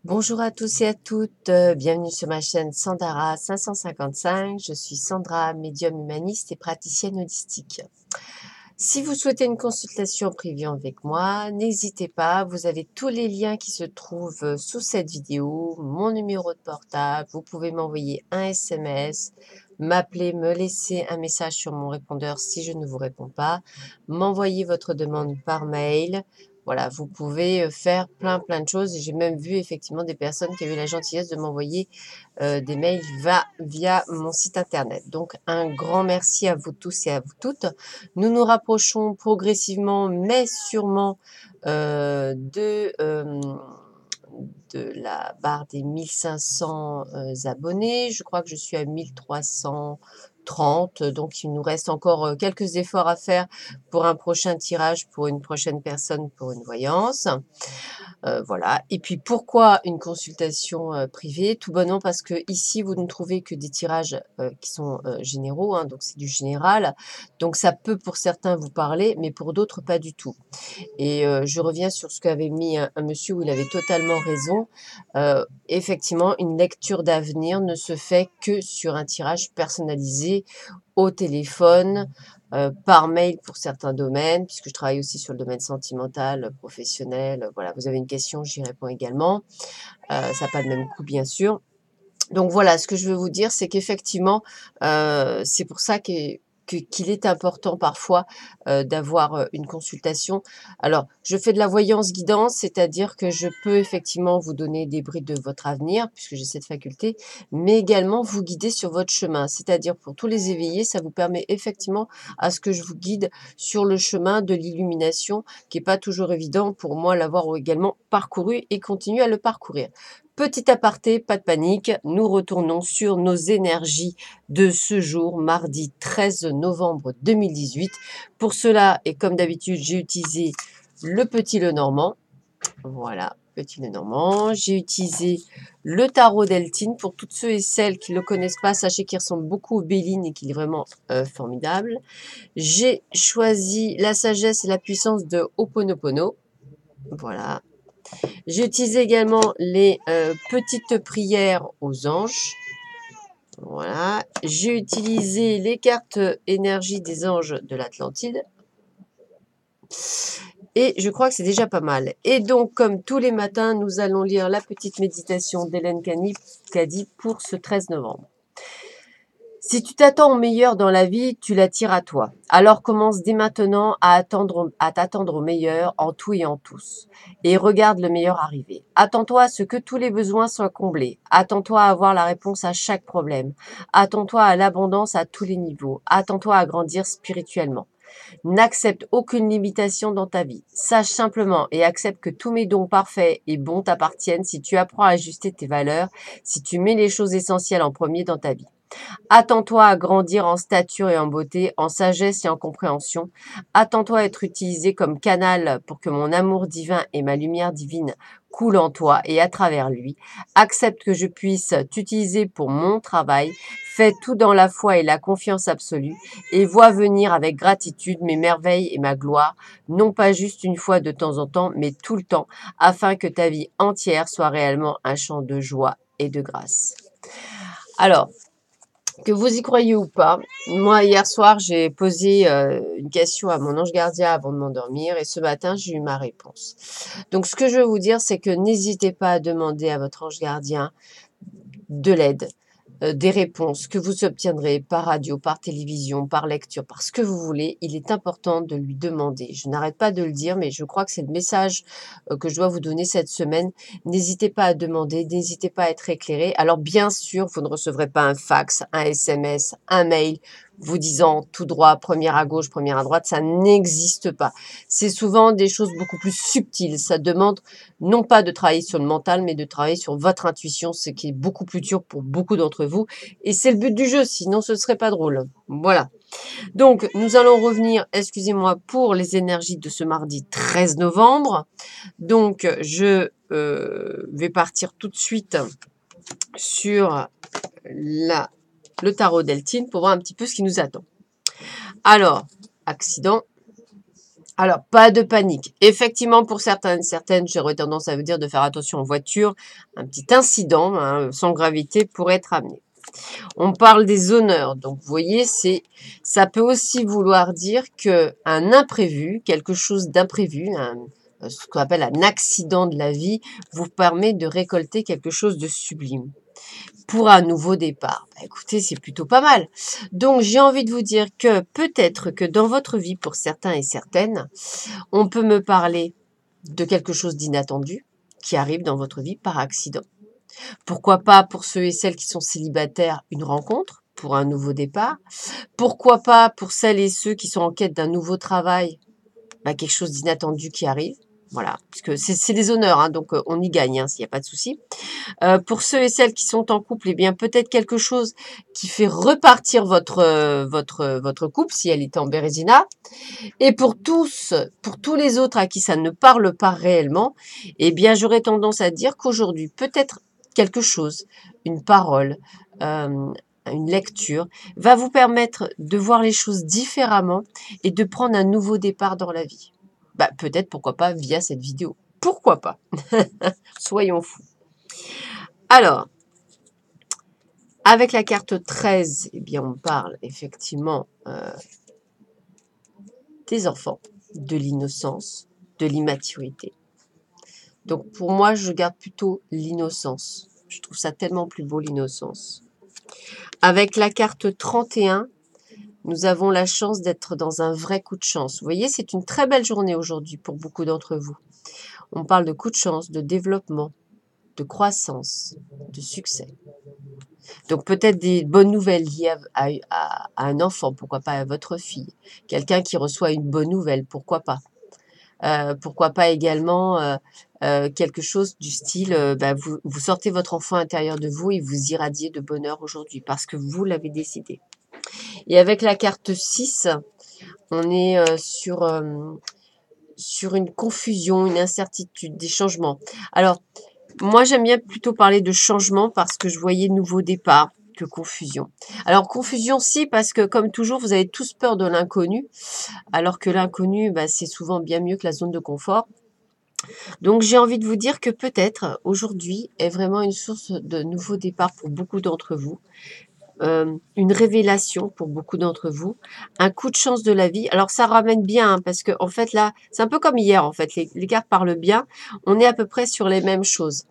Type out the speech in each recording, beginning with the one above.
Bonjour à tous et à toutes, bienvenue sur ma chaîne Sandara 555. Je suis Sandra, médium humaniste et praticienne holistique. Si vous souhaitez une consultation privée avec moi, n'hésitez pas, vous avez tous les liens qui se trouvent sous cette vidéo, mon numéro de portable, vous pouvez m'envoyer un SMS, m'appeler, me laisser un message sur mon répondeur si je ne vous réponds pas, m'envoyer votre demande par mail. Voilà, vous pouvez faire plein de choses. Et j'ai même vu effectivement des personnes qui avaient la gentillesse de m'envoyer des mails via mon site internet. Donc un grand merci à vous tous et à vous toutes. Nous nous rapprochons progressivement mais sûrement de la barre des 1500 abonnés. Je crois que je suis à 1330, donc il nous reste encore quelques efforts à faire pour un prochain tirage, pour une prochaine personne, pour une voyance. Voilà. Et puis pourquoi une consultation privée? Tout bonnement parce que ici vous ne trouvez que des tirages qui sont généraux, hein, donc c'est du général. Donc ça peut pour certains vous parler, mais pour d'autres pas du tout. Et je reviens sur ce qu'avait mis un monsieur où il avait totalement raison. Effectivement, une lecture d'avenir ne se fait que sur un tirage personnalisé au téléphone, par mail pour certains domaines, puisque je travaille aussi sur le domaine sentimental, professionnel. Voilà, vous avez une question, j'y réponds également. Ça n'a pas le même coût, bien sûr. Donc voilà, ce que je veux vous dire, c'est qu'effectivement, c'est pour ça qu'il est important parfois d'avoir une consultation. Alors, je fais de la voyance guidance, c'est-à-dire que je peux effectivement vous donner des brides de votre avenir, puisque j'ai cette faculté, mais également vous guider sur votre chemin. C'est-à-dire pour tous les éveillés, ça vous permet effectivement à ce que je vous guide sur le chemin de l'illumination, qui n'est pas toujours évident pour moi l'avoir également parcouru et continuer à le parcourir. Petit aparté, pas de panique, nous retournons sur nos énergies de ce jour, mardi 13 novembre 2018. Pour cela, et comme d'habitude, j'ai utilisé le petit Lenormand. Voilà, petit Lenormand. J'ai utilisé le tarot d'Eltine. Pour toutes ceux et celles qui ne le connaissent pas, sachez qu'il ressemble beaucoup au Béline et qu'il est vraiment formidable. J'ai choisi la sagesse et la puissance de Ho'oponopono. Voilà. J'ai utilisé également les petites prières aux anges. Voilà. J'ai utilisé les cartes énergie des anges de l'Atlantide. Et je crois que c'est déjà pas mal. Et donc, comme tous les matins, nous allons lire la petite méditation d'Hélène Cady pour ce 13 novembre. Si tu t'attends au meilleur dans la vie, tu l'attires à toi. Alors commence dès maintenant à t'attendre au meilleur en tout et en tous. Et regarde le meilleur arriver. Attends-toi à ce que tous les besoins soient comblés. Attends-toi à avoir la réponse à chaque problème. Attends-toi à l'abondance à tous les niveaux. Attends-toi à grandir spirituellement. N'accepte aucune limitation dans ta vie. Sache simplement et accepte que tous mes dons parfaits et bons t'appartiennent si tu apprends à ajuster tes valeurs, si tu mets les choses essentielles en premier dans ta vie. Attends-toi à grandir en stature et en beauté, en sagesse et en compréhension. Attends-toi à être utilisé comme canal pour que mon amour divin et ma lumière divine coulent en toi et à travers lui. Accepte que je puisse t'utiliser pour mon travail. Fais tout dans la foi et la confiance absolue et vois venir avec gratitude mes merveilles et ma gloire, non pas juste une fois de temps en temps, mais tout le temps, afin que ta vie entière soit réellement un chant de joie et de grâce. Alors, que vous y croyez ou pas, moi hier soir j'ai posé une question à mon ange gardien avant de m'endormir et ce matin j'ai eu ma réponse. Donc ce que je veux vous dire c'est que n'hésitez pas à demander à votre ange gardien de l'aide, des réponses que vous obtiendrez par radio, par télévision, par lecture, par ce que vous voulez. Il est important de lui demander. Je n'arrête pas de le dire, mais je crois que c'est le message que je dois vous donner cette semaine. N'hésitez pas à demander, n'hésitez pas à être éclairé. Alors bien sûr, vous ne recevrez pas un fax, un SMS, un mail vous disant tout droit, première à gauche, première à droite, ça n'existe pas. C'est souvent des choses beaucoup plus subtiles. Ça demande non pas de travailler sur le mental, mais de travailler sur votre intuition, ce qui est beaucoup plus dur pour beaucoup d'entre vous. Et c'est le but du jeu, sinon ce ne serait pas drôle. Voilà. Donc, nous allons revenir, excusez-moi, pour les énergies de ce mardi 13 novembre. Donc, je vais partir tout de suite sur le tarot d'Eltine pour voir un petit peu ce qui nous attend. Alors, accident. Alors, pas de panique. Effectivement, pour certaines, j'aurais tendance à vous dire de faire attention en voiture. Un petit incident, hein, sans gravité, pourrait être amené. On parle des honneurs. Donc, vous voyez, ça peut aussi vouloir dire qu'un imprévu, quelque chose d'imprévu, ce qu'on appelle un accident de la vie, vous permet de récolter quelque chose de sublime pour un nouveau départ. Bah, écoutez, c'est plutôt pas mal. Donc, j'ai envie de vous dire que peut-être que dans votre vie, pour certains et certaines, on peut me parler de quelque chose d'inattendu qui arrive dans votre vie par accident. Pourquoi pas pour ceux et celles qui sont célibataires, une rencontre pour un nouveau départ. Pourquoi pas pour celles et ceux qui sont en quête d'un nouveau travail, bah, quelque chose d'inattendu qui arrive. Voilà, puisque c'est des honneurs, hein, donc on y gagne, hein, s'il n'y a pas de souci. Pour ceux et celles qui sont en couple, eh bien peut-être quelque chose qui fait repartir votre couple si elle est en Bérésina. Et pour tous les autres à qui ça ne parle pas réellement, eh bien j'aurais tendance à dire qu'aujourd'hui, peut-être quelque chose, une parole, euh, une lecture, va vous permettre de voir les choses différemment et de prendre un nouveau départ dans la vie. Bah, peut-être, pourquoi pas, via cette vidéo. Pourquoi pas? Soyons fous. Alors, avec la carte 13, eh bien, on parle effectivement des enfants, de l'innocence, de l'immaturité. Donc, pour moi, je garde plutôt l'innocence. Je trouve ça tellement plus beau, l'innocence. Avec la carte 31, nous avons la chance d'être dans un vrai coup de chance. Vous voyez, c'est une très belle journée aujourd'hui pour beaucoup d'entre vous. On parle de coup de chance, de développement, de croissance, de succès. Donc peut-être des bonnes nouvelles liées à un enfant, pourquoi pas à votre fille. Quelqu'un qui reçoit une bonne nouvelle, pourquoi pas. Pourquoi pas également quelque chose du style, bah, vous sortez votre enfant intérieur de vous et vous irradiez de bonheur aujourd'hui parce que vous l'avez décidé. Et avec la carte 6, on est sur une confusion, une incertitude, des changements. Alors, moi, j'aime bien plutôt parler de changement parce que je voyais nouveau départ que confusion. Alors, confusion, si, parce que comme toujours, vous avez tous peur de l'inconnu, alors que l'inconnu, bah, c'est souvent bien mieux que la zone de confort. Donc, j'ai envie de vous dire que peut-être aujourd'hui est vraiment une source de nouveau départ pour beaucoup d'entre vous. Une révélation pour beaucoup d'entre vous, un coup de chance de la vie. Alors ça ramène bien, hein, parce que en fait là, c'est un peu comme hier en fait, les cartes parlent bien, on est à peu près sur les mêmes choses.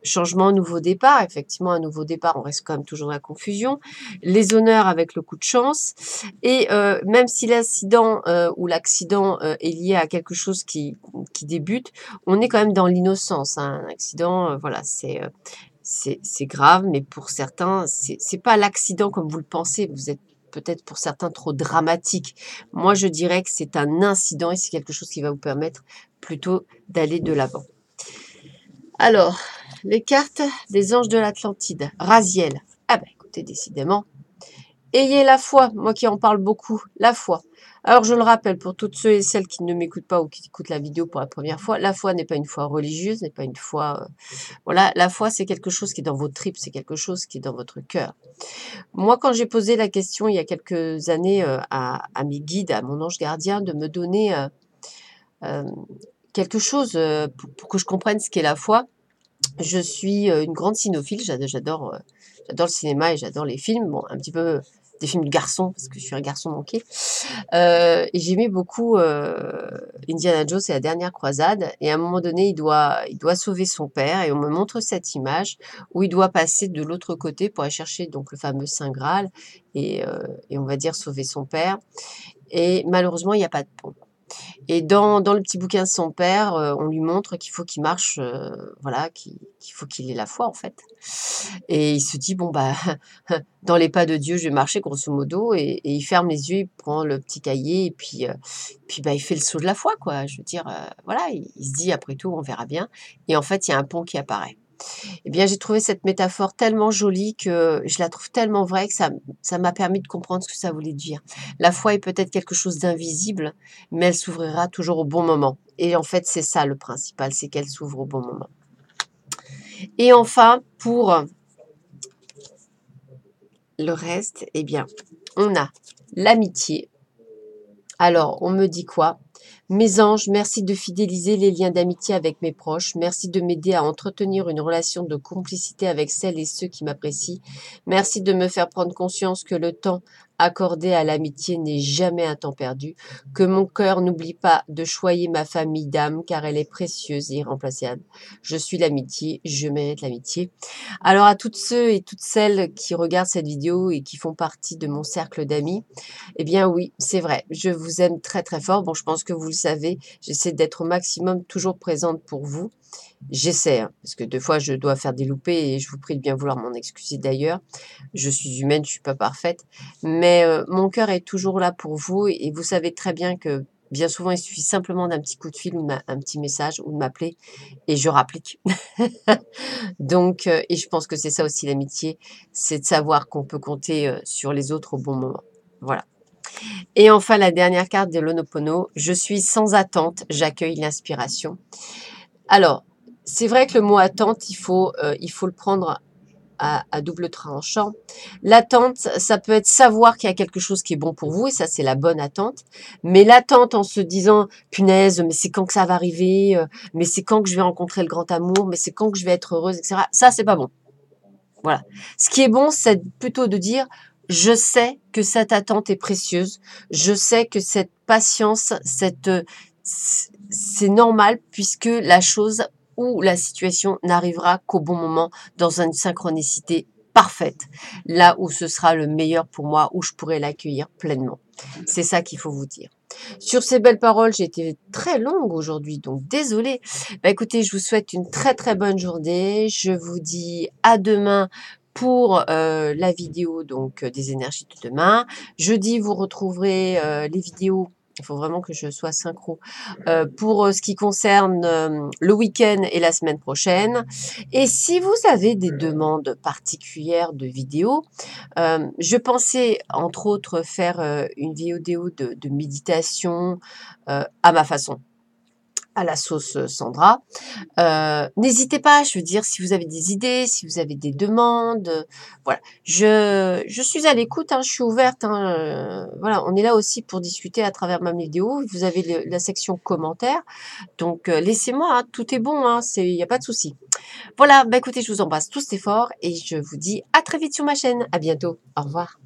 Changement, nouveau départ, effectivement un nouveau départ, on reste quand même toujours dans la confusion, les honneurs avec le coup de chance, et même si l'incident ou l'accident est lié à quelque chose qui débute, on est quand même dans l'innocence, hein. Un accident, voilà, c'est grave, mais pour certains, c'est pas l'accident comme vous le pensez. Vous êtes peut-être pour certains trop dramatique. Moi, je dirais que c'est un incident et c'est quelque chose qui va vous permettre plutôt d'aller de l'avant. Alors, les cartes des anges de l'Atlantide. Raziel. Ah ben, écoutez, décidément. Ayez la foi, moi qui en parle beaucoup, la foi. Alors je le rappelle pour toutes ceux et celles qui ne m'écoutent pas ou qui écoutent la vidéo pour la première fois, la foi n'est pas une foi religieuse, n'est pas une foi... voilà, la foi c'est quelque chose qui est dans vos tripes, c'est quelque chose qui est dans votre cœur. Moi quand j'ai posé la question il y a quelques années à mes guides, à mon ange gardien, de me donner euh, quelque chose pour que je comprenne ce qu'est la foi, je suis une grande cinéphile, j'adore le cinéma et j'adore les films, bon un petit peu des films de garçons parce que je suis un garçon manqué. Et j'aimais beaucoup Indiana Jones et la dernière croisade. Et à un moment donné, il doit sauver son père et on me montre cette image où il doit passer de l'autre côté pour aller chercher donc le fameux Saint Graal et on va dire sauver son père. Et malheureusement, il n'y a pas de pont. Et dans le petit bouquin de son père, on lui montre qu'il faut qu'il marche, voilà, qu'il faut qu'il ait la foi en fait. Et il se dit, bon, bah, dans les pas de Dieu, je vais marcher, grosso modo. Et il ferme les yeux, il prend le petit cahier, et puis bah, il fait le saut de la foi, quoi. Je veux dire, voilà, il se dit, après tout, on verra bien. Et en fait, il y a un pont qui apparaît. Eh bien, j'ai trouvé cette métaphore tellement jolie que je la trouve tellement vraie que ça m'a permis de comprendre ce que ça voulait dire. La foi est peut-être quelque chose d'invisible, mais elle s'ouvrira toujours au bon moment. Et en fait, c'est ça le principal, c'est qu'elle s'ouvre au bon moment. Et enfin, pour le reste, eh bien, on a l'amitié. Alors, on me dit quoi? Mes anges, merci de fidéliser les liens d'amitié avec mes proches. Merci de m'aider à entretenir une relation de complicité avec celles et ceux qui m'apprécient. Merci de me faire prendre conscience que le temps accordé à l'amitié n'est jamais un temps perdu, que mon cœur n'oublie pas de choyer ma famille d'âme car elle est précieuse et irremplaçable. Je suis l'amitié, je mérite l'amitié. Alors à toutes ceux et toutes celles qui regardent cette vidéo et qui font partie de mon cercle d'amis, eh bien oui, c'est vrai, je vous aime très très fort. Bon, je pense que vous le savez, j'essaie d'être au maximum toujours présente pour vous. J'essaie, hein, parce que des fois je dois faire des loupés et je vous prie de bien vouloir m'en excuser d'ailleurs. Je suis humaine, je suis pas parfaite, mais mon cœur est toujours là pour vous et vous savez très bien que bien souvent il suffit simplement d'un petit coup de fil ou un petit message ou de m'appeler et je rapplique. Donc, et je pense que c'est ça aussi l'amitié, c'est de savoir qu'on peut compter sur les autres au bon moment. Voilà. Et enfin, la dernière carte de l'Ho'oponopono, je suis sans attente, j'accueille l'inspiration. Alors, c'est vrai que le mot attente, il faut le prendre à double tranchant. L'attente, ça peut être savoir qu'il y a quelque chose qui est bon pour vous, et ça, c'est la bonne attente. Mais l'attente en se disant, punaise, mais c'est quand que ça va arriver, mais c'est quand que je vais rencontrer le grand amour, mais c'est quand que je vais être heureuse, etc. Ça, c'est pas bon. Voilà. Ce qui est bon, c'est plutôt de dire, je sais que cette attente est précieuse, je sais que cette patience, c'est normal puisque la chose ou la situation n'arrivera qu'au bon moment dans une synchronicité parfaite, là où ce sera le meilleur pour moi, où je pourrai l'accueillir pleinement. C'est ça qu'il faut vous dire. Sur ces belles paroles, j'ai été très longue aujourd'hui, donc désolée. Bah, écoutez, je vous souhaite une très très bonne journée. Je vous dis à demain pour la vidéo donc des énergies de demain. Jeudi, vous retrouverez les vidéos. Il faut vraiment que je sois synchro pour ce qui concerne le week-end et la semaine prochaine. Et si vous avez des demandes particulières de vidéos, je pensais entre autres faire une vidéo de méditation à ma façon, à la sauce Sandra. N'hésitez pas, je veux dire, si vous avez des idées, si vous avez des demandes, voilà. Je suis à l'écoute, hein, je suis ouverte. Hein, voilà, on est là aussi pour discuter à travers ma vidéo. Vous avez la section commentaires, donc laissez-moi, hein, tout est bon, hein, il n'y a pas de souci. Voilà, bah écoutez, je vous embrasse tous très fort et je vous dis à très vite sur ma chaîne. À bientôt, au revoir.